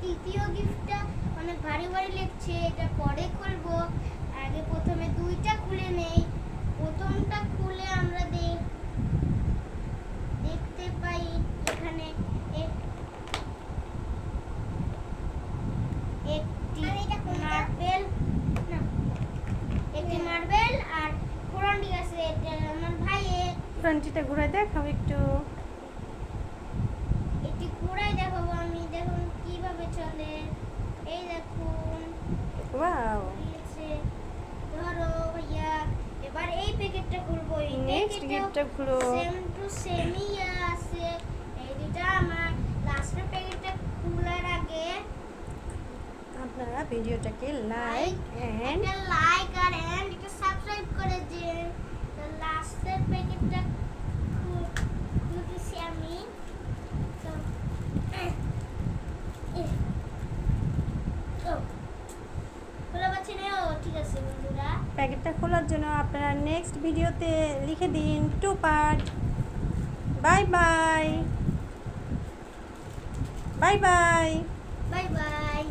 তৃতীয় গিফটটা অনেক ভারী ভারী লাগছে, এটা পরে খুলবো। আগে প্রথমে দুইটা খুলে নেই। প্রথমটা খুলে আমরা দেখতে পাই এখানে একটি মার্বেল আর পুরান্ডি আছে। এটা আমার ভাইয়ের। ফ্রন্টিটা ঘুরে দেখাও একটু। একটি ঘুরাই দেখাবো আমি, দেখুন কিভাবে চলে। এই দেখুন, ওয়াও, ধরো ভাইয়া, এবার এই প্যাকেটটা খুলবো। এই নেক্সট গিফটটা খুলো। সেম টু সেমই আছে। এই দুটো আমার লাস্টের প্যাকেটটা খোলার আগে আপনারা ভিডিওটাকে লাইক এন্ড লাইক আর একটা সাবস্ক্রাইব করে দিন। লাস্টের প্যাকেটটা খুলতেছি আমি। তো খোলা পাচ্ছি না। ঠিক আছে বন্ধুরা, প্যাকেটটা খোলার জন্য আপনারা নেক্সট ভিডিওতে লিখে দিন 2 part. Bye bye, bye bye. Bye bye.